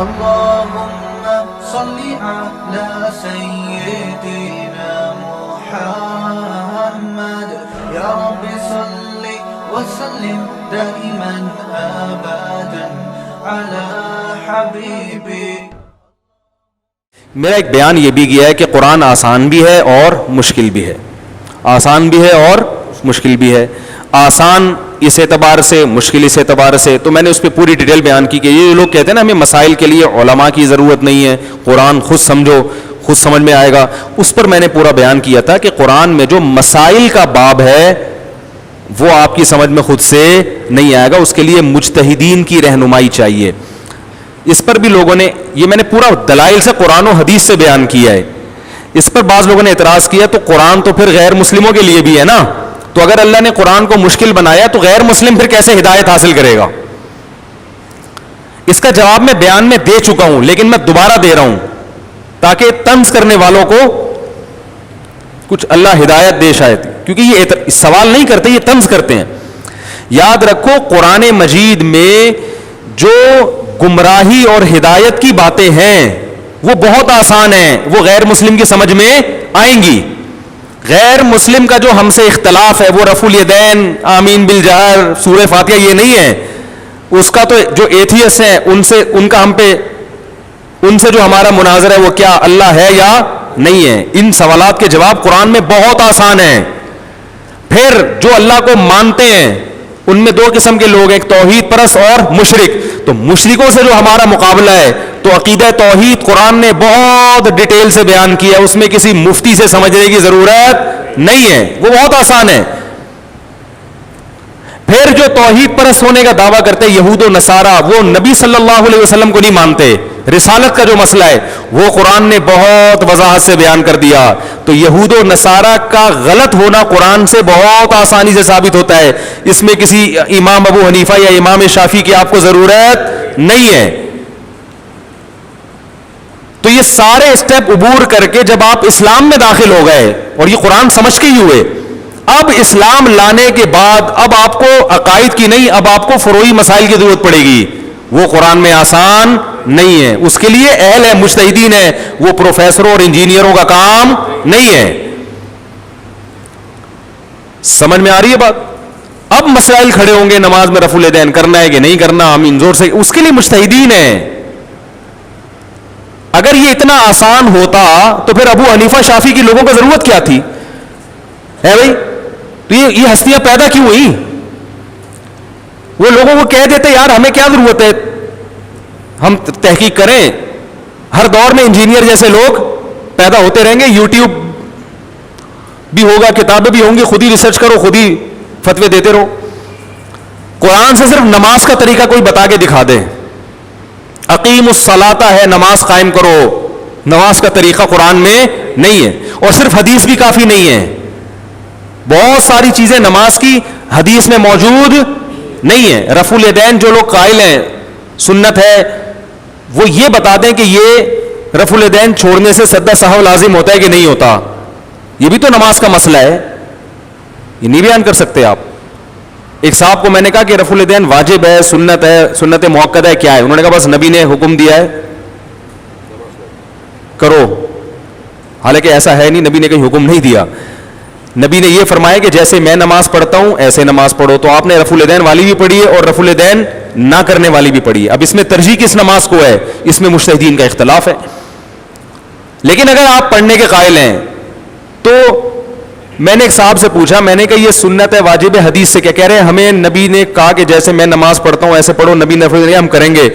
اللهم صل على سيدنا محمد يا رب صل وسلم دائما ابدا على حبيبي. میرا ایک بیان یہ بھی گیا ہے کہ قرآن آسان بھی ہے اور مشکل بھی ہے. آسان بھی ہے اور مشکل بھی ہے. آسان اس اعتبار سے, مشکل اس اعتبار سے. تو میں نے اس پہ پوری ڈیٹیل بیان کی کہ یہ لوگ کہتے ہیں نا ہمیں مسائل کے لیے علماء کی ضرورت نہیں ہے, قرآن خود سمجھو, خود سمجھ میں آئے گا. اس پر میں نے پورا بیان کیا تھا کہ قرآن میں جو مسائل کا باب ہے وہ آپ کی سمجھ میں خود سے نہیں آئے گا, اس کے لیے مجتہدین کی رہنمائی چاہیے. اس پر بھی لوگوں نے, یہ میں نے پورا دلائل سے قرآن و حدیث سے بیان کیا ہے. اس پر بعض لوگوں نے اعتراض کیا تو قرآن تو پھر غیر مسلموں کے لیے بھی ہے نا, تو اگر اللہ نے قرآن کو مشکل بنایا تو غیر مسلم پھر کیسے ہدایت حاصل کرے گا؟ اس کا جواب میں بیان میں دے چکا ہوں, لیکن میں دوبارہ دے رہا ہوں تاکہ طنز کرنے والوں کو کچھ اللہ ہدایت دے شاید, کیونکہ یہ سوال نہیں کرتے, یہ طنز کرتے ہیں. یاد رکھو قرآن مجید میں جو گمراہی اور ہدایت کی باتیں ہیں وہ بہت آسان ہیں, وہ غیر مسلم کی سمجھ میں آئیں گی. غیر مسلم کا جو ہم سے اختلاف ہے وہ رفع الیدین, آمین بالجہر, سورہ فاتحہ, یہ نہیں ہے. اس کا تو جو ایتھیسٹ ہیں ان کا ہم پہ, ان سے جو ہمارا مناظرہ ہے وہ کیا اللہ ہے یا نہیں ہے. ان سوالات کے جواب قرآن میں بہت آسان ہیں. پھر جو اللہ کو مانتے ہیں ان میں دو قسم کے لوگ ہیں, ایک توحید پرست اور مشرک. تو مشرکوں سے جو ہمارا مقابلہ ہے تو عقیدہ توحید قرآن نے بہت ڈیٹیل سے بیان کیا, اس میں کسی مفتی سے سمجھنے کی ضرورت نہیں ہے, وہ بہت آسان ہے. پھر جو توحید پرست ہونے کا دعویٰ کرتے یہود و نصارہ, وہ نبی صلی اللہ علیہ وسلم کو نہیں مانتے. رسالت کا جو مسئلہ ہے وہ قرآن نے بہت وضاحت سے بیان کر دیا. تو یہود و نصارہ کا غلط ہونا قرآن سے بہت آسانی سے ثابت ہوتا ہے. اس میں کسی امام ابو حنیفہ یا امام شافعی کی آپ کو ضرورت نہیں ہے. تو یہ سارے اسٹیپ عبور کر کے جب آپ اسلام میں داخل ہو گئے, اور یہ قرآن سمجھ کے ہی ہوئے, اب اسلام لانے کے بعد اب آپ کو عقائد کی نہیں, اب آپ کو فروعی مسائل کی ضرورت پڑے گی. وہ قرآن میں آسان نہیں ہے, اس کے لیے اہل ہے, مجتہدین ہے, وہ پروفیسروں اور انجینئروں کا کام نہیں ہے. سمجھ میں آ رہی ہے بات؟ اب مسائل کھڑے ہوں گے, نماز میں رفع الیدین کرنا ہے کہ نہیں کرنا, ہم زور سے, اس کے لیے مجتہدین ہیں. اگر یہ اتنا آسان ہوتا تو پھر ابو حنیفہ شافعی کی لوگوں کو ضرورت کیا تھی ہے بھائی؟ تو یہ ہستیاں پیدا کیوں ہوئی؟ وہ لوگوں کو کہہ دیتے یار ہمیں کیا ضرورت ہے, ہم تحقیق کریں. ہر دور میں انجینئر جیسے لوگ پیدا ہوتے رہیں گے, یوٹیوب بھی ہوگا, کتابیں بھی ہوں گی, خود ہی ریسرچ کرو, خود ہی فتوے دیتے رہو. قرآن سے صرف نماز کا طریقہ کوئی بتا کے دکھا دے, اقیم الصلاۃ ہے, نماز قائم کرو, نماز کا طریقہ قرآن میں نہیں ہے. اور صرف حدیث بھی کافی نہیں ہے, بہت ساری چیزیں نماز کی حدیث میں موجود نہیں ہے. رفع الیدین جو لوگ قائل ہیں سنت ہے, وہ یہ بتا دیں کہ یہ رفع الیدین چھوڑنے سے سجدہ سہو لازم ہوتا ہے کہ نہیں ہوتا. یہ بھی تو نماز کا مسئلہ ہے, یہ نہیں بیان کر سکتے آپ. ایک صاحب کو میں نے کہا کہ رفع الیدین واجب ہے, سنت ہے, سنت موقدہ ہے, کیا ہے؟ انہوں نے کہا بس نبی نے حکم دیا ہے کرو. حالانکہ ایسا ہے نہیں, نبی نے کوئی حکم نہیں دیا. نبی نے یہ فرمایا کہ جیسے میں نماز پڑھتا ہوں ایسے نماز پڑھو. تو آپ نے رفع الیدین والی بھی پڑھی ہے اور رفع الیدین نہ کرنے والی بھی پڑھی ہے. اب اس میں ترجیح کس نماز کو ہے, اس میں مجتہدین کا اختلاف ہے. لیکن اگر آپ پڑھنے کے قائل ہیں تو میں نے ایک صاحب سے پوچھا, میں نے کہا یہ سنت ہے واجب ہے حدیث سے کیا؟ کہہ رہے ہیں ہمیں نبی نے کہا کہ جیسے میں نماز پڑھتا ہوں ایسے پڑھو, نبی نے فرمایا ہم کریں گے.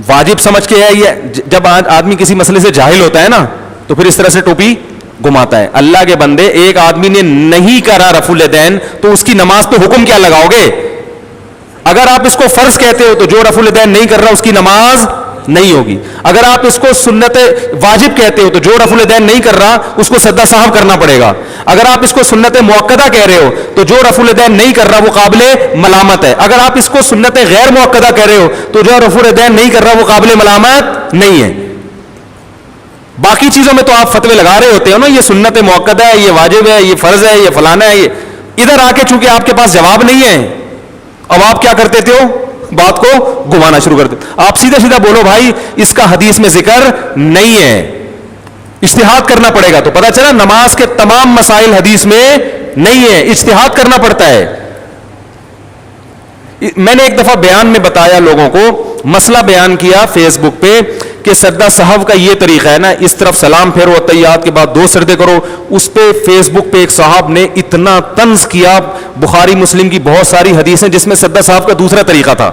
واجب سمجھ کے ہے یہ. جب آدمی کسی مسئلے سے جاہل ہوتا ہے نا تو پھر اس طرح سے ٹوپی گھماتا ہے. اللہ کے بندے, ایک آدمی نے نہیں کرا رفع الیدین تو اس کی نماز پہ حکم کیا لگاؤ گے؟ اگر آپ اس کو فرض کہتے ہو تو جو رفع الیدین نہیں کر رہا اس کی نماز نہیں ہوگی. اگر آپ اس کو سنت واجب کہتے ہو تو جو رفع الیدین نہیں کر رہا اس کو سجدہ سہو کرنا پڑے گا. اگر آپ اس کو سنت موقدہ کہہ رہے ہو تو جو رفع الیدین نہیں کر رہا وہ قابل ملامت ہے. اگر آپ اس کو سنت غیر موقدہ کہہ رہے ہو تو جو رفع الیدین نہیں کر رہا وہ قابل ملامت نہیں ہے. باقی چیزوں میں تو آپ فتوے لگا رہے ہوتے ہو نا, یہ سنت موقدہ ہے, یہ واجب ہے, یہ فرض ہے, یہ فلانا ہے. یہ ادھر آ کے چونکہ آپ کے پاس جواب نہیں ہے, اب آپ کیا کرتے تھے ہو بات کو گھمانا شروع کر دیں. آپ سیدھا سیدھا بولو بھائی اس کا حدیث میں ذکر نہیں ہے, اجتہاد کرنا پڑے گا. تو پتا چلا نماز کے تمام مسائل حدیث میں نہیں ہے, اجتہاد کرنا پڑتا ہے. میں نے ایک دفعہ بیان میں بتایا لوگوں کو, مسئلہ بیان کیا فیس بک پہ کہ سجدہ سہو کا یہ طریقہ ہے نا, اس طرف سلام پھیرو, تحیات کے بعد 2 سجدے کرو. اس پہ فیس بک پہ ایک صاحب نے اتنا طنز کیا, بخاری مسلم کی بہت ساری حدیثیں جس میں سجدہ سہو کا دوسرا طریقہ تھا.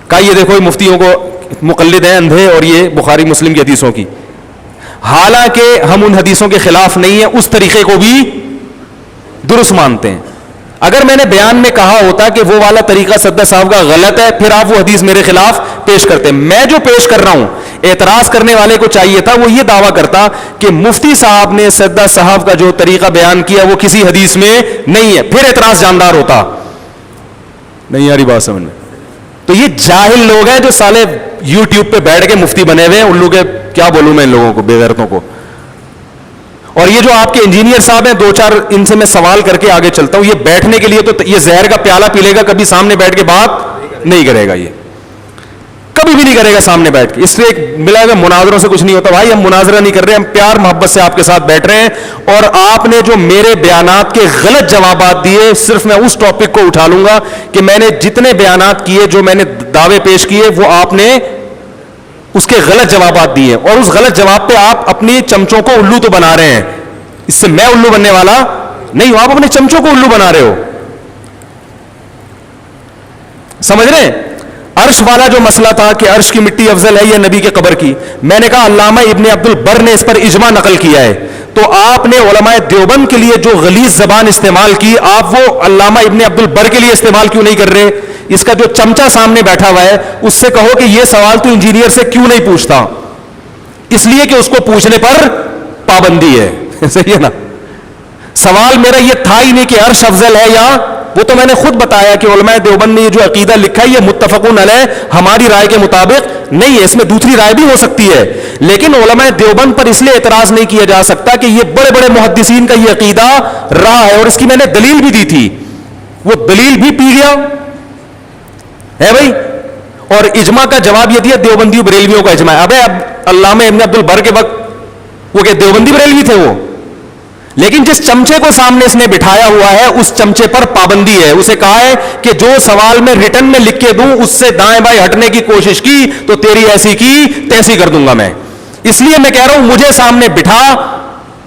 کہا یہ دیکھو یہ مفتیوں کو مقلد ہیں اندھے, اور یہ بخاری مسلم کی حدیثوں کی. حالانکہ ہم ان حدیثوں کے خلاف نہیں ہیں, اس طریقے کو بھی درست مانتے ہیں. اگر میں نے بیان میں کہا ہوتا کہ وہ والا طریقہ سجدہ سہو کا غلط ہے, پھر آپ وہ حدیث میرے خلاف پیش کرتے. میں جو پیش کر رہا ہوں, اعتراض کرنے والے کو چاہیے تھا وہ یہ دعویٰ کرتا کہ مفتی صاحب نے سجدہ سہو کا جو طریقہ بیان کیا وہ کسی حدیث میں نہیں ہے, پھر اعتراض جاندار ہوتا. نہیں آ رہی بات سمجھ میں؟ تو یہ جاہل لوگ ہیں جو سالے یوٹیوب پہ بیٹھ کے مفتی بنے ہوئے ہیں. ان لوگوں کے کیا بولوں میں ان لوگوں کو, بے غیرتوں کو. اور یہ جو آپ کے انجینئر صاحب ہیں 2-4 ان سے میں سوال کر کے آگے چلتا ہوں, یہ بیٹھنے کے لیے تو یہ زہر کا پیالہ پی لے گا, کبھی سامنے بیٹھ کے بات نہیں کرے گا, یہ کبھی بھی نہیں کرے گا سامنے بیٹھ کے. اس لیے ملا ہے مناظروں سے کچھ نہیں ہوتا بھائی, ہم مناظرہ نہیں کر رہے, ہم پیار محبت سے آپ کے ساتھ بیٹھ رہے ہیں. اور آپ نے جو میرے بیانات کے غلط جوابات دیے, صرف میں اس ٹاپک کو اٹھا لوں گا کہ میں نے جتنے بیانات کیے, جو میں نے دعوے پیش کیے, وہ آپ نے اس کے غلط جوابات دیے, اور اس غلط جواب پہ آپ اپنی چمچوں کو الو تو بنا رہے ہیں. اس سے میں الو بننے والا نہیں ہوں, آپ اپنے چمچوں کو الو بنا رہے ہو. سمجھ رہے ہیں؟ عرش والا جو مسئلہ تھا کہ عرش کی مٹی افضل ہے یا نبی کے قبر کی, میں نے کہا علامہ ابن عبد البر نے اس پر اجماع نقل کیا ہے. تو آپ نے علماء دیوبند کے لیے جو غلیظ زبان استعمال کی, آپ وہ علامہ ابن عبد البر کے لیے استعمال کیوں نہیں کر رہے؟ اس کا جو چمچا سامنے بیٹھا ہوا ہے اس سے کہو کہ یہ سوال تو انجینئر سے کیوں نہیں پوچھتا. اس لیے کہ اس کو پوچھنے پر پابندی ہے. صحیح ہے نا؟ سوال میرا یہ تھا ہی نہیں کہ عرش افضل ہے, یا وہ تو میں نے خود بتایا کہ علماء دیوبند نے یہ جو عقیدہ لکھا ہے یہ متفقون علیہ ہماری رائے کے مطابق نہیں ہے, اس میں دوسری رائے بھی ہو سکتی ہے. لیکن علماء دیوبند پر اس لیے اعتراض نہیں کیا جا سکتا کہ یہ بڑے بڑے محدثین کا یہ عقیدہ رہا ہے, اور اس کی میں نے دلیل بھی دی تھی, وہ دلیل بھی پی گیا ہے بھائی. اور اجماع کا جواب یہ دیا دیوبندی بریلویوں کا اجماع. ابے اب علامہ ابن عبد البر کے وقت وہ کہ دیوبندی بریلوی تھے وہ, لیکن جس چمچے کو سامنے اس نے بٹھایا ہوا ہے اس چمچے پر پابندی ہے. اسے کہا ہے کہ جو سوال میں ریٹن میں لکھ کے دوں اس سے دائیں بائیں ہٹنے کی کوشش کی تو تیری ایسی کی تیسی کر دوں گا میں. اس لیے میں کہہ رہا ہوں مجھے سامنے بٹھا,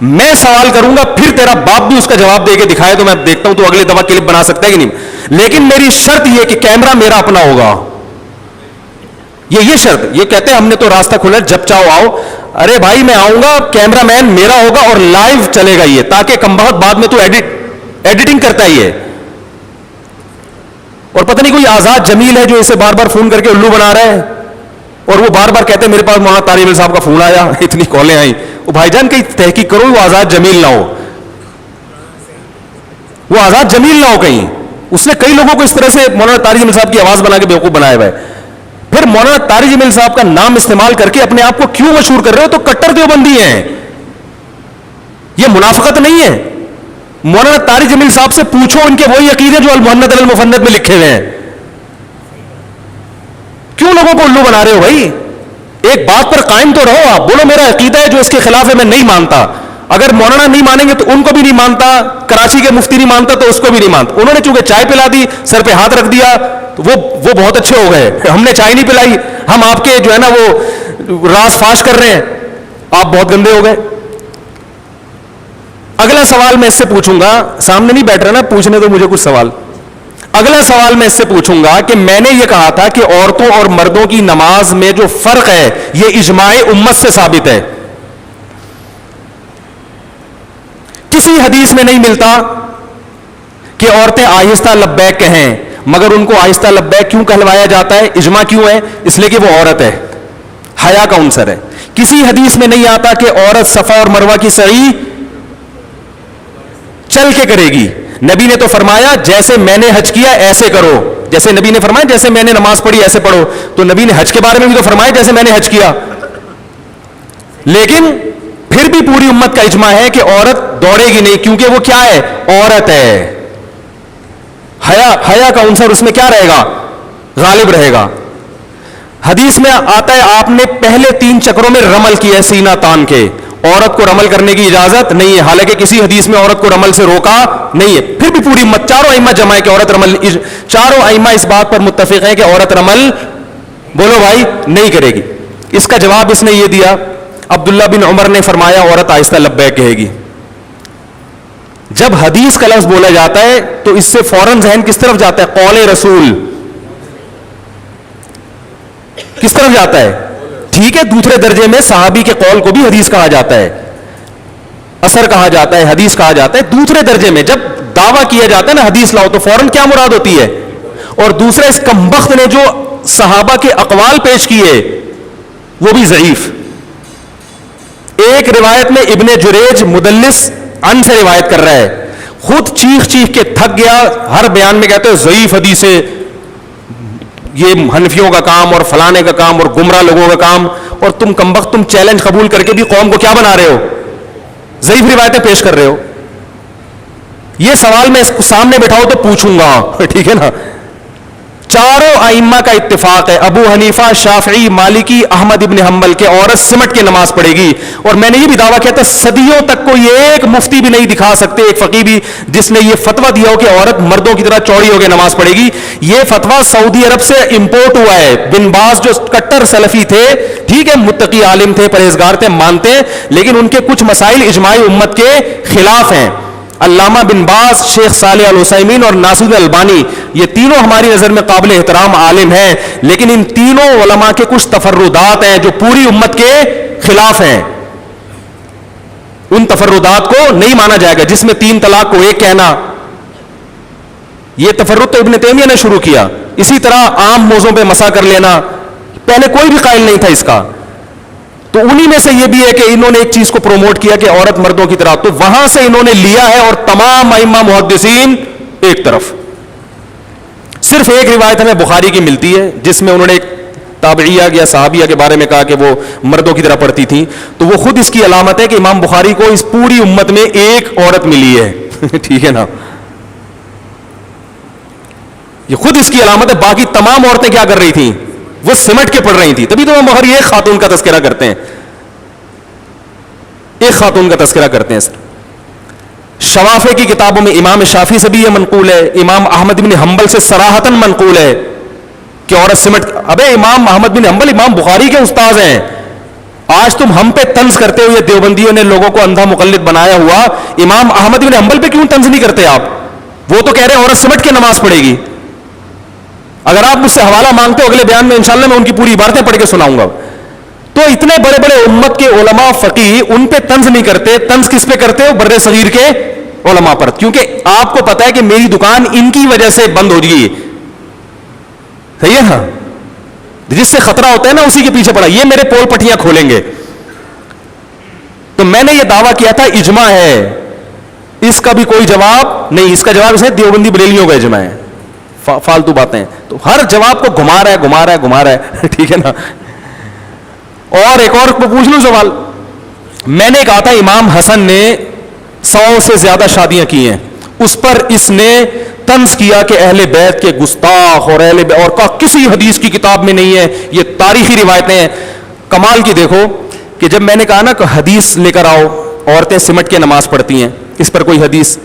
میں سوال کروں گا, پھر تیرا باپ بھی اس کا جواب دے کے دکھائے تو میں دیکھتا ہوں تو اگلی دفعہ کلپ بنا سکتا ہے کہ نہیں. لیکن میری شرط یہ کہ کیمرہ میرا اپنا ہوگا, یہ شرط. یہ کہتے ہیں ہم نے تو راستہ کھولا جب چاہو آؤ. ارے بھائی میں آؤں گا, کیمرہ مین میرا ہوگا اور لائیو چلے گا یہ, تاکہ کم بخت بعد میں تو ایڈیٹنگ کرتا ہی ہے. اور پتہ نہیں کوئی آزاد جمیل ہے جو اسے بار بار فون کر کے الو بنا رہا ہے, اور وہ بار بار کہتے ہیں میرے پاس مولانا طارق جمیل صاحب کا فون آیا, اتنی کالیں آئیں. وہ بھائی جان کہیں تحقیق کرو, وہ آزاد جمیل نہ ہو, وہ آزاد جمیل نہ ہو کہیں. اس نے کئی لوگوں کو اس طرح سے مولانا طارق جمیل صاحب کی آواز بنا کے بیوقوف بنایا ہوا ہے. پھر مولانا طارق جمیل صاحب کا نام استعمال کر کے اپنے آپ کو کیوں مشہور کر رہے ہو؟ تو کٹر دیوبندی ہیں, یہ منافقت نہیں ہے. مولانا طارق جمیل صاحب سے پوچھو ان کے وہی عقیدے جو المحند المفند میں لکھے ہوئے ہیں. کیوں لوگوں کو الو بنا رہے ہو بھائی؟ ایک بات پر قائم تو رہو. آپ بولو میرا عقیدہ ہے جو اس کے خلاف ہے میں نہیں مانتا. اگر مولانا نہیں مانیں گے تو ان کو بھی نہیں مانتا, کراچی کے مفتی نہیں مانتا تو اس کو بھی نہیں مانتا. انہوں نے چونکہ چائے پلا دی, سر پہ ہاتھ رکھ دیا, تو وہ بہت اچھے ہو گئے. ہم نے چائے نہیں پلائی, ہم آپ کے جو ہے نا وہ راز فاش کر رہے ہیں, آپ بہت گندے ہو گئے. اگلا سوال میں اس سے پوچھوں گا, سامنے نہیں بیٹھ رہا نا, پوچھنے دو مجھے کچھ سوال. اگلا سوال میں اس سے پوچھوں گا کہ میں نے یہ کہا تھا کہ عورتوں اور مردوں کی نماز میں جو فرق ہے یہ اجماع امت سے ثابت ہے. کسی حدیث میں نہیں ملتا کہ عورتیں آہستہ لبیک کہیں, مگر ان کو آہستہ لبیک کیوں کہلوایا جاتا ہے؟ اجماع کیوں ہے؟ اس لیے کہ وہ عورت ہے, حیا کا عنصر ہے. کسی حدیث میں نہیں آتا کہ عورت صفا اور مروہ کی سعی چل کے کرے گی. نبی نے تو فرمایا جیسے میں نے حج کیا ایسے کرو, جیسے نبی نے فرمایا جیسے میں نے نماز پڑھی ایسے پڑھو. تو نبی نے حج کے بارے میں بھی تو فرمایا جیسے میں نے حج کیا. لیکن پھر بھی پوری امت کا اجماع ہے کہ عورت دوڑے گی نہیں, کیونکہ وہ کیا ہے؟ عورت ہے. حیا کا عنصر اس میں کیا رہے گا؟ غالب رہے گا. حدیث میں آتا ہے آپ نے پہلے 3 چکروں میں رمل کیا ہے سینہ تان کے. عورت کو رمل کرنے کی اجازت نہیں ہے, حالانکہ کسی حدیث میں عورت کو رمل سے روکا نہیں ہے. پھر بھی پوری چاروں ائمہ جمع ہے کہ عورت رمل, چاروں ائمہ اس بات پر متفق ہیں کہ عورت رمل بولو بھائی نہیں کرے گی. اس کا جواب اس نے یہ دیا, عبداللہ بن عمر نے فرمایا عورت آہستہ لبیک کہے گی. جب حدیث کا لفظ بولا جاتا ہے تو اس سے فوراً ذہن کس طرف جاتا ہے؟ قول رسول کس طرف جاتا ہے؟ ٹھیک ہے, دوسرے درجے میں صحابی کے قول کو بھی حدیث کہا جاتا ہے, اثر کہا جاتا ہے, حدیث کہا جاتا ہے. دوسرے درجے میں جب دعویٰ کیا جاتا ہے نا حدیث لاؤ, تو فوراً کیا مراد ہوتی ہے؟ اور دوسرا, اس کمبخت نے جو صحابہ کے اقوال پیش کیے وہ بھی ضعیف. ایک روایت میں ابن جریج مدلس ان سے روایت کر رہا ہے, خود چیخ چیخ کے تھک گیا, ہر بیان میں کہتے ہیں ضعیف حدیث ہے, یہ حنفیوں کا کام اور فلانے کا کام اور گمراہ لوگوں کا کام, اور تم کمبخت تم چیلنج قبول کر کے بھی قوم کو کیا بنا رہے ہو؟ ضعیف روایتیں پیش کر رہے ہو. یہ سوال میں اس کو سامنے بٹھاؤ تو پوچھوں گا, ٹھیک ہے نا. چاروں ائمہ کا اتفاق ہے, ابو حنیفہ, شافعی, مالکی, احمد ابن حنبل, کے عورت سمٹ کے نماز پڑھے گی. اور میں نے یہ بھی دعویٰ کیا تھا صدیوں تک کوئی ایک مفتی بھی نہیں دکھا سکتے, ایک فقیہ بھی, جس نے یہ فتویٰ دیا ہو کہ عورت مردوں کی طرح چوڑی ہو کے نماز پڑھے گی. یہ فتویٰ سعودی عرب سے امپورٹ ہوا ہے. بن باز جو کٹر سلفی تھے, ٹھیک ہے, متقی عالم تھے, پرہیزگار تھے, مانتے ہیں, لیکن ان کے کچھ مسائل اجماع امت کے خلاف ہیں. علامہ بن باز, شیخ صالح العثیمین اور ناصر البانی, یہ تینوں ہماری نظر میں قابل احترام عالم ہیں, لیکن ان تینوں علماء کے کچھ تفردات ہیں جو پوری امت کے خلاف ہیں. ان تفردات کو نہیں مانا جائے گا, جس میں 3 طلاق کو ایک کہنا, یہ تفرد تو ابن تیمیہ نے شروع کیا. اسی طرح عام موضوع پہ مسا کر لینا, پہلے کوئی بھی قائل نہیں تھا اس کا. تو انہی میں سے یہ بھی ہے کہ انہوں نے ایک چیز کو پروموٹ کیا کہ عورت مردوں کی طرح, تو وہاں سے انہوں نے لیا ہے, اور تمام ائمہ محدثین ایک طرف. صرف ایک روایت ہمیں بخاری کی ملتی ہے جس میں انہوں نے ایک تابعیہ یا صحابیہ کے بارے میں کہا کہ وہ مردوں کی طرح پڑھتی تھیں, تو وہ خود اس کی علامت ہے کہ امام بخاری کو اس پوری امت میں ایک عورت ملی ہے. ٹھیک ہے نا, یہ خود اس کی علامت ہے. باقی تمام عورتیں کیا کر رہی تھیں؟ وہ سمٹ کے پڑھ رہی تھی. تبھی تو امام بخاری ایک خاتون کا تذکرہ کرتے ہیں, ایک خاتون کا تذکرہ کرتے ہیں. سر شوافع کی کتابوں میں امام شافعی سے بھی یہ منقول ہے, امام احمد بن حنبل سے صراحتاً منقول ہے کہ عورت سمٹ. ابے امام احمد بن حنبل امام بخاری کے استاذ ہیں. آج تم ہم پہ طنز کرتے ہو, یہ دیوبندیوں نے لوگوں کو اندھا مقلد بنایا ہوا, امام احمد بن حنبل پہ کیوں طنز نہیں کرتے آپ؟ وہ تو کہہ رہے ہیں عورت سمٹ کے نماز پڑھے گی. اگر آپ مجھ سے حوالہ مانگتے ہو اگلے بیان میں انشاءاللہ میں ان کی پوری عبارتیں پڑھ کے سناؤں گا. تو اتنے بڑے بڑے امت کے علماء فقیہ ان پہ طنز نہیں کرتے. طنز کس پہ کرتے ہو؟ بر صغیر کے علماء پر, کیونکہ آپ کو پتا ہے کہ میری دکان ان کی وجہ سے بند ہو گئی. صحیح ہے نا, جس سے خطرہ ہوتا ہے نا اسی کے پیچھے پڑا, یہ میرے پول پٹیاں کھولیں گے. تو میں نے یہ دعویٰ کیا تھا اجماع ہے, اس کا بھی کوئی جواب نہیں. اس کا جواب اس ہے دیوبندی بریلیوں کا اجماع ہے. فالتو باتیں, تو ہر جواب کو گھما رہا ہے. ٹھیک ہے نا. اور ایک اور پوچھ لوں سوال. میں نے کہا تھا امام حسن نے 100 سے زیادہ شادیاں کی ہیں, اس پر اس نے طنز کیا کہ اہل بیت کے گستاخ, اور اہل بیت, اور کا کسی حدیث کی کتاب میں نہیں ہے, یہ تاریخی روایتیں ہیں. کمال کی دیکھو کہ جب میں نے کہا نا کہ حدیث لے کر آؤ, عورتیں سمٹ کے نماز پڑھتی ہیں, اس پر کوئی حدیث,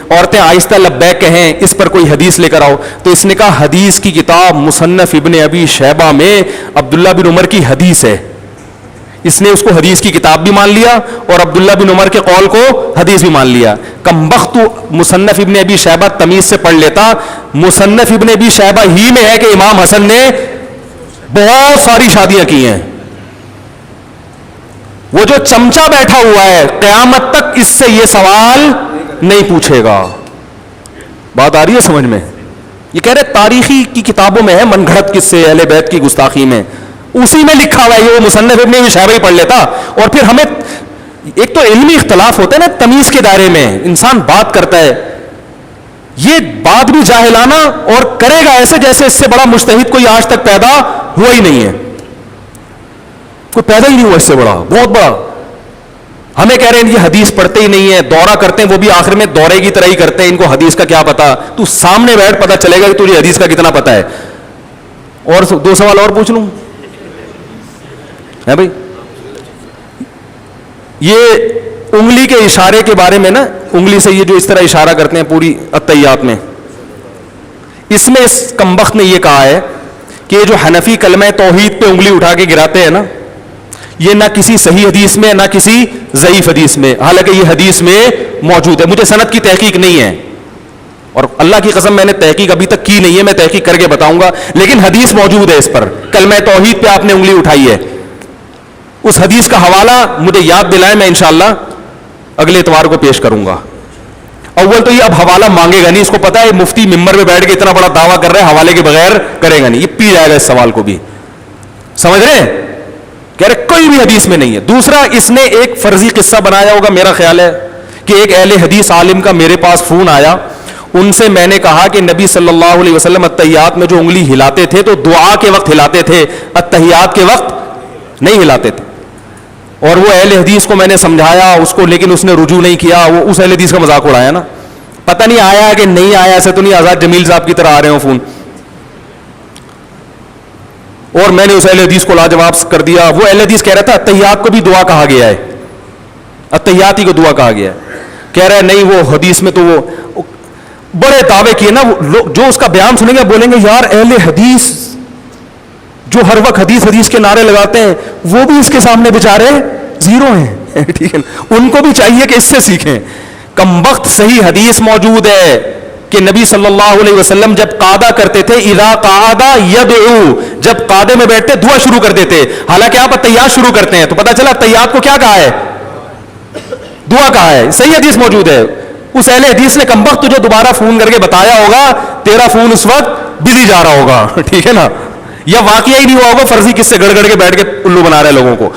عورتیں آہستہ لبیک کہیں, اس پر کوئی حدیث لے کر آؤ, تو اس نے کہا حدیث کی کتاب مصنف ابن ابی شیبہ میں عبداللہ بن عمر کی حدیث ہے. اس نے اس کو حدیث کی کتاب بھی مان لیا اور عبداللہ بن عمر کے قول کو حدیث بھی مان لیا. کمبخت مصنف ابن ابی شیبہ تمیز سے پڑھ لیتا. مصنف ابن ابی شیبہ ہی میں ہے کہ امام حسن نے بہت ساری شادیاں کی ہیں. وہ جو چمچا بیٹھا ہوا ہے قیامت تک اس سے یہ سوال نہیں پوچھے گا. بات آ رہی ہے سمجھ میں؟ یہ کہہ رہے تاریخی کی کتابوں میں ہے من گھڑت قصے اہل بیت کی گستاخی میں, اسی میں لکھا ہوا ہے. یہ وہ مصنف ابن ابی شیبہ ہی پڑھ لیتا. اور پھر ہمیں ایک تو علمی اختلاف ہوتا ہے نا, تمیز کے دائرے میں انسان بات کرتا ہے, یہ بات بھی جاہلانہ اور کرے گا ایسے جیسے اس سے بڑا مجتہد کوئی آج تک پیدا ہوا ہی نہیں ہے. کوئی پیدا ہی نہیں ہوا اس سے بڑا, بہت بڑا. ہمیں کہہ رہے ہیں یہ حدیث پڑھتے ہی نہیں ہے, دورہ کرتے ہیں وہ بھی آخر میں دورے کی طرح ہی کرتے ہیں, ان کو حدیث کا کیا پتا. تو سامنے بیٹھ پتا چلے گا کہ تجھے حدیث کا کتنا پتا ہے. اور 2 سوال اور پوچھ لوں ہے بھائی. یہ انگلی کے اشارے کے بارے میں نا, انگلی سے یہ جو اس طرح اشارہ کرتے ہیں پوری التحیات میں, اس میں اس کمبخت نے یہ کہا ہے کہ یہ جو حنفی کلمہ توحید پہ انگلی اٹھا کے گراتے ہیں نا, یہ نہ کسی صحیح حدیث میں نہ کسی ضعیف حدیث میں, حالانکہ یہ حدیث میں موجود ہے. مجھے سند کی تحقیق نہیں ہے اور اللہ کی قسم میں نے تحقیق ابھی تک کی نہیں ہے, میں تحقیق کر کے بتاؤں گا, لیکن حدیث موجود ہے اس پر. کلمہ توحید پہ آپ نے انگلی اٹھائی ہے, اس حدیث کا حوالہ مجھے یاد دلائیں, میں انشاءاللہ اگلے اتوار کو پیش کروں گا. اول تو یہ اب حوالہ مانگے گا نہیں, اس کو پتا ہے مفتی ممبر پہ بیٹھ کے اتنا بڑا دعویٰ کر رہے ہیں, حوالے کے بغیر کرے گا نہیں, یہ پی جائے گا اس سوال کو بھی. سمجھ رہے ہیں, کہہ رہے کوئی بھی حدیث میں نہیں ہے. دوسرا, اس نے ایک فرضی قصہ بنایا ہوگا, میرا خیال ہے کہ ایک اہل حدیث عالم کا میرے پاس فون آیا, ان سے میں نے کہا کہ نبی صلی اللہ علیہ وسلم التحیات میں جو انگلی ہلاتے تھے تو دعا کے وقت ہلاتے تھے, التحیات کے وقت نہیں ہلاتے تھے. اور وہ اہل حدیث کو میں نے سمجھایا اس کو, لیکن اس نے رجوع نہیں کیا. وہ اس اہل حدیث کا مذاق اڑایا نا, پتہ نہیں آیا کہ نہیں آیا, ایسے تو نہیں آزاد جمیل صاحب کی طرح آ رہے ہوں فون. اور میں نے اس اہل حدیث کو لاجواب کر دیا. وہ اہل حدیث کہہ رہا تھا التحیات کو بھی دعا کہا گیا ہے, التحیات ہی کو دعا کہا گیا ہے. کہہ رہا ہے نہیں وہ حدیث میں تو وہ بڑے دعوے کیے نا, جو اس کا بیان سنیں گے بولیں گے یار اہل حدیث جو ہر وقت حدیث حدیث کے نعرے لگاتے ہیں وہ بھی اس کے سامنے بیچارے زیرو ہیں. ٹھیک ہے, ان کو بھی چاہیے کہ اس سے سیکھیں. کم وقت صحیح حدیث موجود ہے کہ نبی صلی اللہ علیہ وسلم جب قعدہ کرتے تھے, اذا قعد یدعو, جب قعدے میں بیٹھتے دعا شروع کر دیتے. حالانکہ آپ التحیات شروع کرتے ہیں تو پتہ چلا التحیات کو کیا کہا ہے, دعا کہا ہے. صحیح حدیث موجود ہے. اس اہل حدیث نے کم وقت تجھے دوبارہ فون کر کے بتایا ہوگا, تیرا فون اس وقت بزی جا رہا ہوگا. ٹھیک ہے نا, یا واقعہ ہی نہیں ہوا ہوگا, فرضی کس سے گڑ گڑ کے بیٹھ کے الو بنا رہے لوگوں کو.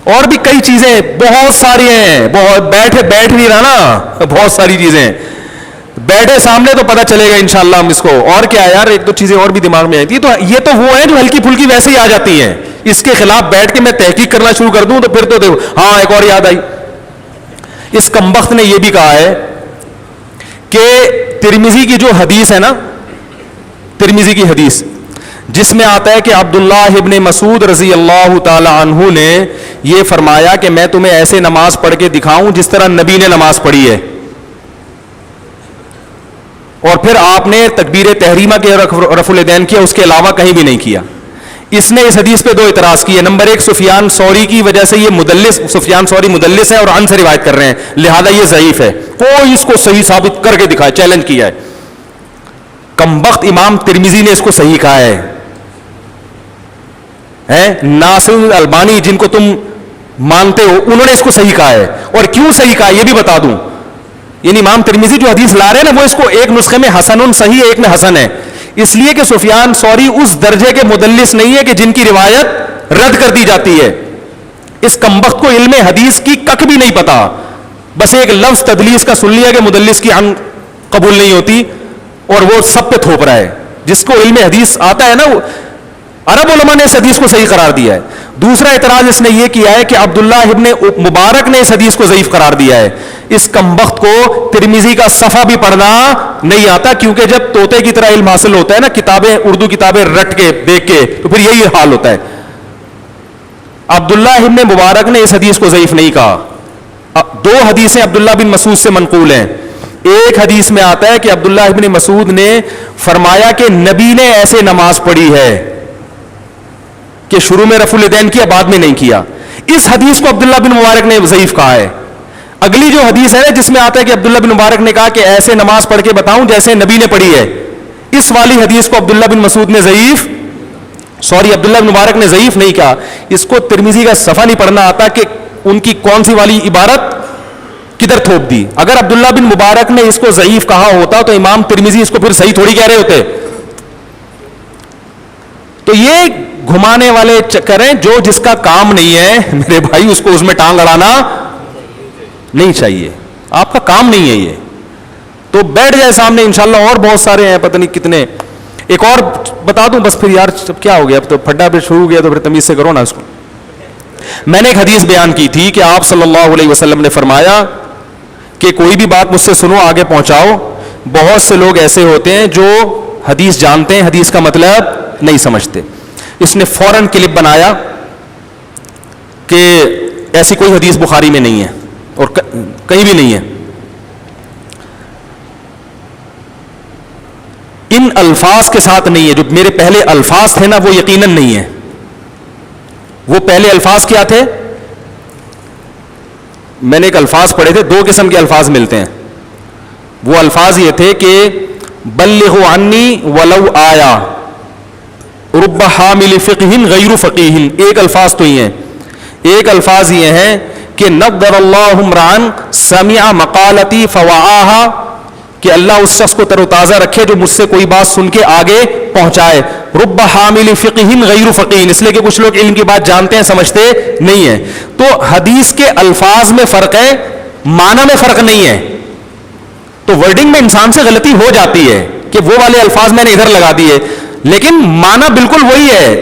اور بھی کئی چیزیں بہت ساری ہیں, بہت بیٹھ نہیں رہا نا, بہت ساری چیزیں بیٹھے سامنے تو پتہ چلے گا انشاءاللہ ہم اس کو. اور کیا یار, ایک دو چیزیں اور بھی دماغ میں آئی تھی, تو یہ تو وہ ہیں جو ہلکی پھلکی ویسے ہی آ جاتی ہیں. اس کے خلاف بیٹھ کے میں تحقیق کرنا شروع کر دوں تو پھر تو دیکھو. ہاں ایک اور یاد آئی, اس کمبخت نے یہ بھی کہا ہے کہ ترمذی کی جو حدیث ہے نا, ترمذی کی حدیث جس میں آتا ہے کہ عبداللہ ابن مسعود رضی اللہ تعالی عنہ نے یہ فرمایا کہ میں تمہیں ایسے نماز پڑھ کے دکھاؤں جس طرح نبی نے نماز پڑھی ہے. اور پھر آپ نے تکبیر تحریمہ کے رفع الیدین کیا, اس کے علاوہ کہیں بھی نہیں کیا. اس نے اس حدیث پہ 2 اعتراض کیے. نمبر 1, سفیان ثوری کی وجہ سے یہ مدلس, سفیان ثوری مدلس ہے اور عن سے روایت کر رہے ہیں, لہذا یہ ضعیف ہے. کوئی اس کو صحیح ثابت کر کے دکھائے, چیلنج کیا ہے. کمبخت امام ترمذی نے اس کو صحیح کہا ہے. ناصر البانی جن کو تم مانتے ہو انہوں نے اس کو صحیح کہا ہے. اور کیوں صحیح کہا یہ بھی بتا دوں. یعنی امام ترمذی جو حدیث لا رہے ہیں نا, وہ اس کو ایک نسخے میں حسن صحیح ہے, ایک میں حسن ہے, اس لیے کہ سفیان ثوری اس درجے کے مدلس نہیں ہے کہ جن کی روایت رد کر دی جاتی ہے. اس کمبخت کو علم حدیث کی کک بھی نہیں پتا, بس ایک لفظ تدلیس کا سن لیا کہ مدلس کی عن قبول نہیں ہوتی اور وہ سب پہ تھوپ رہا ہے. جس کو علم حدیث آتا ہے نا, عرب علماء نے اس حدیث کو صحیح قرار دیا ہے. دوسرا اعتراض اس نے یہ کیا ہے کہ عبداللہ ابن مبارک نے اس حدیث کو ضعیف قرار دیا ہے. اس کمبخت کو ترمذی کا صفحہ بھی پڑھنا نہیں آتا, کیونکہ جب طوطے کی طرح علم حاصل ہوتا ہے نا, کتابیں اردو کتابیں رٹ کے دیکھ کے, تو پھر یہی حال ہوتا ہے. عبداللہ ابن مبارک نے اس حدیث کو ضعیف نہیں کہا. 2 حدیثیں عبداللہ بن مسعود سے منقول ہیں. ایک حدیث میں آتا ہے کہ عبداللہ ابن مسعود نے فرمایا کہ نبی نے ایسے نماز پڑھی ہے کہ شروع میں رفع الیدین کیا, بعد میں نہیں کیا. اس حدیث کو عبداللہ بن مبارک نے ضعیف کہا ہے. اگلی جو حدیث ہے جس میں آتا ہے کہ عبداللہ بن مبارک نے کہا کہ ایسے نماز پڑھ کے بتاؤں جیسے نبی نے پڑھی ہے, اس والی حدیث کو عبداللہ بن مسعود نے عبداللہ بن مبارک نے ضعیف نہیں کہا. اس کو ترمذی کا صفحہ نہیں پڑھنا آتا کہ ان کی کون سی والی عبارت کدھر تھوپ دی. اگر عبداللہ بن مبارک نے اس کو ضعیف کہا ہوتا تو امام ترمذی اس کو پھر صحیح تھوڑی کہہ رہے ہوتے. تو یہ گھمانے والے چکر ہیں, جو جس کا کام نہیں ہے میرے بھائی اس کو اس میں ٹانگ اڑانا نہیں چاہیے. آپ کا کام نہیں ہے یہ, تو بیٹھ جائے سامنے انشاءاللہ. اور بہت سارے ہیں, پتہ نہیں کتنے. ایک اور بتا دوں بس, پھر یار کیا ہو گیا, اب تو پھڈا پھر شروع ہو گیا تو پھر تمیز سے کرو نا اس کو. میں نے ایک حدیث بیان کی تھی کہ آپ صلی اللہ علیہ وسلم نے فرمایا کہ کوئی بھی بات مجھ سے سنو آگے پہنچاؤ. بہت سے لوگ ایسے ہوتے ہیں جو حدیث جانتے ہیں, حدیث کا مطلب نہیں سمجھتے. اس نے فوراً کلپ بنایا کہ ایسی کوئی حدیث بخاری میں نہیں ہے اور کہیں بھی نہیں ہے. ان الفاظ کے ساتھ نہیں ہے, جو میرے پہلے الفاظ تھے نا وہ یقیناً نہیں ہے. وہ پہلے الفاظ کیا تھے؟ میں نے ایک الفاظ پڑھے تھے, 2 قسم کے الفاظ ملتے ہیں. وہ الفاظ یہ تھے کہ بلغوا عنی ولو آیا رب حامل فقہ غیر فقیہ. ایک الفاظ تو یہ ہیں. ایک الفاظ یہ ہیں کہ نضر اللہ امرأ سمع مقالتی فوعاها, کہ اللہ اس شخص کو تر و تازہ رکھے جو مجھ سے کوئی بات سن کے آگے پہنچائے. رب حامل فقہ غیر فقیہ, اس لیے کہ کچھ لوگ علم کی بات جانتے ہیں سمجھتے نہیں ہیں. تو حدیث کے الفاظ میں فرق ہے, معنی میں فرق نہیں ہے. تو ورڈنگ میں انسان سے غلطی ہو جاتی ہے کہ وہ والے الفاظ میں نے ادھر لگا دیے, لیکن معنی بالکل وہی ہے.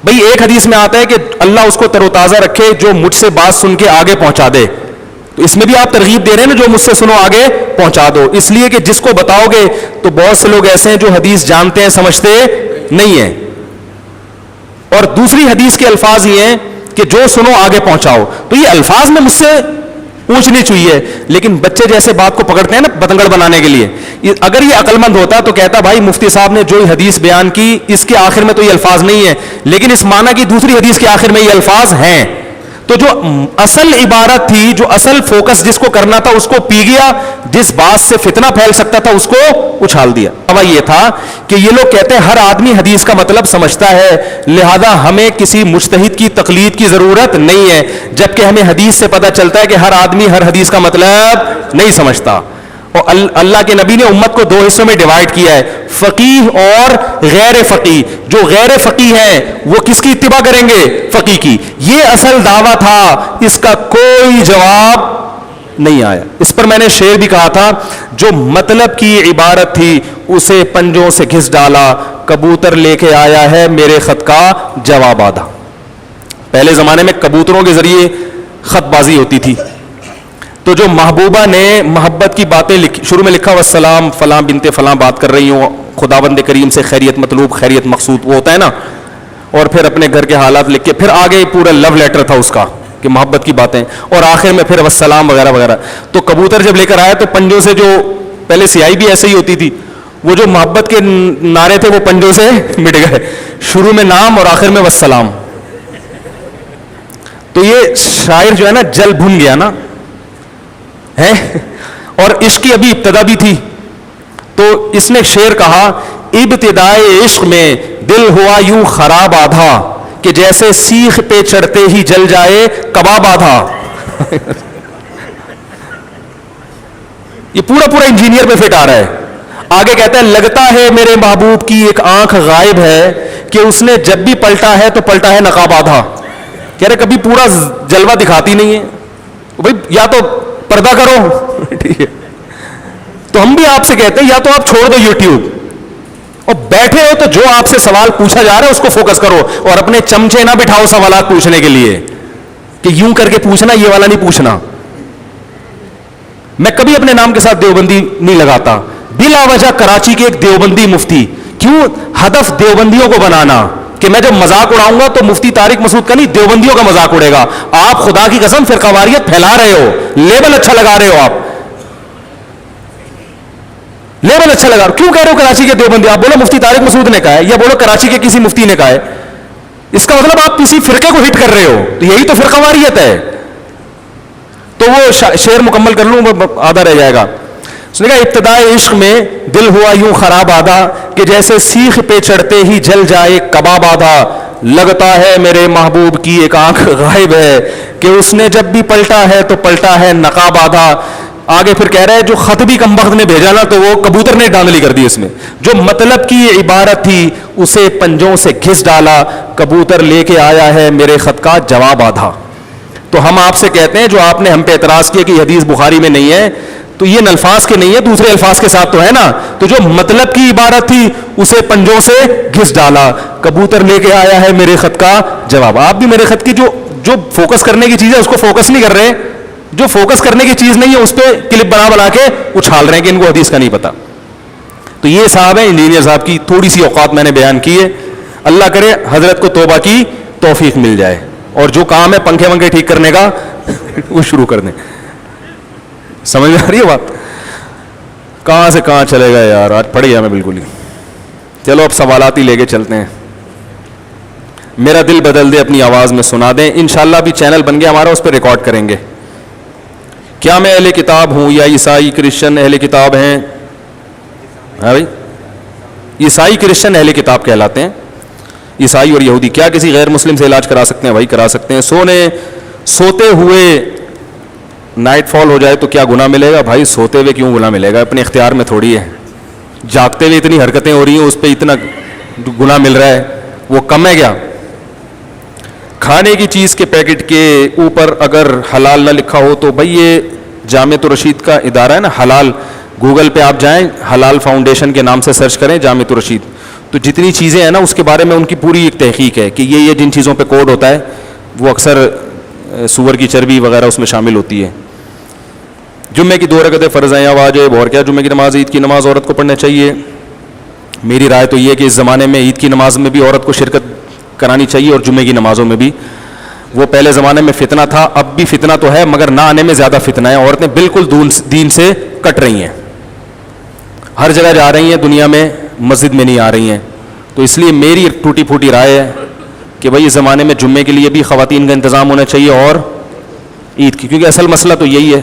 بھئی ایک حدیث میں آتا ہے کہ اللہ اس کو تر و تازہ رکھے جو مجھ سے بات سن کے آگے پہنچا دے. تو اس میں بھی آپ ترغیب دے رہے ہیں نا, جو مجھ سے سنو آگے پہنچا دو. اس لیے کہ جس کو بتاؤ گے تو بہت سے لوگ ایسے ہیں جو حدیث جانتے ہیں سمجھتے نہیں ہیں. اور دوسری حدیث کے الفاظ یہ ہیں کہ جو سنو آگے پہنچاؤ. تو یہ الفاظ میں مجھ سے پوچھنی چاہیے, لیکن بچے جیسے بات کو پکڑتے ہیں نا بتنگڑ بنانے کے لیے. اگر یہ عقل مند ہوتا تو کہتا بھائی مفتی صاحب نے جو حدیث بیان کی اس کے آخر میں تو یہ الفاظ نہیں ہے, لیکن اس معنی کی دوسری حدیث کے آخر میں یہ الفاظ ہیں. تو جو اصل عبارت تھی, جو اصل فوکس جس کو کرنا تھا اس کو پی گیا, جس بات سے فتنہ پھیل سکتا تھا اس کو اچھال دیا. اب یہ تھا کہ یہ لوگ کہتے ہیں ہر آدمی حدیث کا مطلب سمجھتا ہے, لہذا ہمیں کسی مجتہد کی تقلید کی ضرورت نہیں ہے, جبکہ ہمیں حدیث سے پتہ چلتا ہے کہ ہر آدمی ہر حدیث کا مطلب نہیں سمجھتا. اور اللہ کے نبی نے امت کو 2 حصوں میں ڈیوائڈ کیا ہے, فقیہ اور غیر فقیہ. جو غیر فقیہ ہیں وہ کس کی اتباع کریں گے؟ فقیہ کی. یہ اصل دعویٰ تھا, اس کا کوئی جواب نہیں آیا. اس پر میں نے شعر بھی کہا تھا, جو مطلب کی عبارت تھی اسے پنجوں سے گھس ڈالا, کبوتر لے کے آیا ہے میرے خط کا جواب آدھا. پہلے زمانے میں کبوتروں کے ذریعے خط بازی ہوتی تھی. تو جو محبوبہ نے محبت کی باتیں شروع میں لکھا والسلام فلاں بنت فلاں بات کر رہی ہوں, خداوند کریم سے خیریت مطلوب خیریت مقصود, وہ ہوتا ہے نا, اور پھر اپنے گھر کے حالات لکھ کے پھر آگے پورا لو لیٹر تھا اس کا کہ محبت کی باتیں, اور آخر میں پھر والسلام وغیرہ وغیرہ. تو کبوتر جب لے کر آیا تو پنجوں سے, جو پہلے سیاہی بھی ایسے ہی ہوتی تھی, وہ جو محبت کے نعرے تھے وہ پنجوں سے مٹ گئے. شروع میں نام اور آخر میں والسلام. تو یہ شاعر جو ہے نا جل بھن گیا نا ہے, اور عشق کی ابھی ابتدا بھی تھی. تو اس نے شعر کہا, ابتدائے عشق میں دل ہوا یوں خراب آدھا, کہ جیسے سیخ پہ چڑھتے ہی جل جائے کباب آدھا. یہ پورا انجینئر پہ فٹ آ رہا ہے. آگے کہتا ہے لگتا ہے میرے محبوب کی ایک آنکھ غائب ہے, کہ اس نے جب بھی پلٹا ہے تو پلٹا ہے نقاب آدھا. کہہ رہے کبھی پورا جلوہ دکھاتی نہیں ہے بھائی, یا تو پردہ کرو. ٹھیک ہے, تو ہم بھی آپ سے کہتے ہیں یا تو آپ چھوڑ دو یوٹیوب, اور بیٹھے ہو تو جو آپ سے سوال پوچھا جا رہا ہے اس کو فوکس کرو, اور اپنے چمچے نہ بٹھاؤ سوالات پوچھنے کے لیے کہ یوں کر کے پوچھنا, یہ والا نہیں پوچھنا. میں کبھی اپنے نام کے ساتھ دیوبندی نہیں لگاتا. بلا وجہ کراچی کے ایک دیوبندی مفتی, کیوں ہدف دیوبندیوں کو بنانا کہ میں جب مذاق اڑاؤں گا تو مفتی طارق مسعود کا نہیں دیوبندیوں کا مذاق اڑے گا. آپ خدا کی قسم فرقہ واریت پھیلا رہے ہو, لیبل اچھا لگا رہے ہو, آپ لیبل اچھا لگا. کیوں کہہ رہے ہو کراچی کے دیوبندی؟ آپ بولو مفتی طارق مسعود نے کہا ہے, یا بولو کراچی کے کسی مفتی نے کہا ہے. اس کا مطلب آپ کسی فرقے کو ہٹ کر رہے ہو, تو یہی تو فرقہ واریت ہے. تو وہ شعر مکمل کر لوں, آدھا رہ جائے گا. اس نے کہا ابتدائے عشق میں دل ہوا یوں خراب آدھا, کہ جیسے سیخ پہ چڑھتے ہی جل جائے کباب آدھا. لگتا ہے میرے محبوب کی ایک آنکھ غائب ہے, کہ اس نے جب بھی پلٹا ہے تو پلٹا ہے نقاب آدھا. آگے پھر کہہ رہا ہے جو خط بھی کم وقت نے بھیجا نا تو وہ کبوتر نے ڈانگلی کر دی. اس میں جو مطلب کی عبارت تھی اسے پنجوں سے گھس ڈالا, کبوتر لے کے آیا ہے میرے خط کا جواب آدھا. تو ہم آپ سے کہتے ہیں, جو آپ نے ہم پہ اعتراض کیا کہ حدیث بخاری میں نہیں ہے, تو یہ الفاظ کے نہیں ہے, دوسرے الفاظ کے ساتھ تو ہے نا. تو جو مطلب کی عبارت تھی اسے پنجوں سے گھس ڈالا. کبوتر لے کے آیا ہے میرے خط کا جواب. آپ بھی میرے خط کی جو فوکس کرنے کی چیز ہے اس کو فوکس نہیں کر رہے, جو فوکس کرنے کی چیز نہیں ہے اس پہ کلپ بنا کے اچھال رہے ہیں کہ ان کو حدیث کا نہیں پتا. تو یہ صاحب ہے انجینئر صاحب کی تھوڑی سی اوقات میں نے بیان کی ہے. اللہ کرے حضرت کو توبہ کی توفیق مل جائے اور جو کام ہے پنکھے ونکھے ٹھیک کرنے کا وہ شروع کر دیں. سمجھ میں آ رہی ہے بات؟ کہاں سے کہاں چلے گا یار, آج پڑ گیا میں بالکل ہی. چلو اب سوالات ہی لے کے چلتے ہیں. میرا دل بدل دے اپنی آواز میں سنا دیں. انشاءاللہ ابھی چینل بن گیا ہمارا, اس پہ ریکارڈ کریں گے. کیا میں اہل کتاب ہوں یا عیسائی کرسچن اہل کتاب ہیں؟ ہاں بھائی, عیسائی کرسچن اہل کتاب کہلاتے ہیں. عیسائی اور یہودی. کیا کسی غیر مسلم سے علاج کرا سکتے ہیں؟ بھائی کرا سکتے ہیں. سوتے ہوئے نائٹ فال ہو جائے تو کیا گناہ ملے گا؟ بھائی سوتے ہوئے کیوں گناہ ملے گا؟ اپنے اختیار میں تھوڑی ہے. جاگتے ہوئے اتنی حرکتیں ہو رہی ہیں اس پہ اتنا گناہ مل رہا ہے, وہ کم ہے کیا؟ کھانے کی چیز کے پیکٹ کے اوپر اگر حلال نہ لکھا ہو تو بھائی یہ جامعۃ الرشید کا ادارہ ہے نا حلال, گوگل پہ آپ جائیں حلال فاؤنڈیشن کے نام سے سرچ کریں جامعۃ الرشید, تو جتنی چیزیں ہیں نا اس کے بارے میں ان کی پوری ایک تحقیق ہے کہ یہ جن چیزوں پہ کوڈ ہوتا ہے وہ اکثر سور کی چربی وغیرہ اس میں شامل ہوتی ہے. جمعے کی 2 رکعتیں فرض ہیں یا واجب, اور کیا جمعے کی نماز عید کی نماز عورت کو پڑھنا چاہیے؟ میری رائے تو یہ ہے کہ اس زمانے میں عید کی نماز میں بھی عورت کو شرکت کرانی چاہیے اور جمعے کی نمازوں میں بھی. وہ پہلے زمانے میں فتنہ تھا, اب بھی فتنہ تو ہے مگر نہ آنے میں زیادہ فتنہ ہے. عورتیں بالکل دین سے کٹ رہی ہیں, ہر جگہ جا رہی ہیں دنیا میں, مسجد میں نہیں آ رہی ہیں. تو اس لیے میری ٹوٹی پھوٹی رائے ہے کہ بھائی اس زمانے میں جمعے کے لیے بھی خواتین کا انتظام ہونا چاہیے اور عید کی, کیونکہ اصل مسئلہ تو یہی ہے.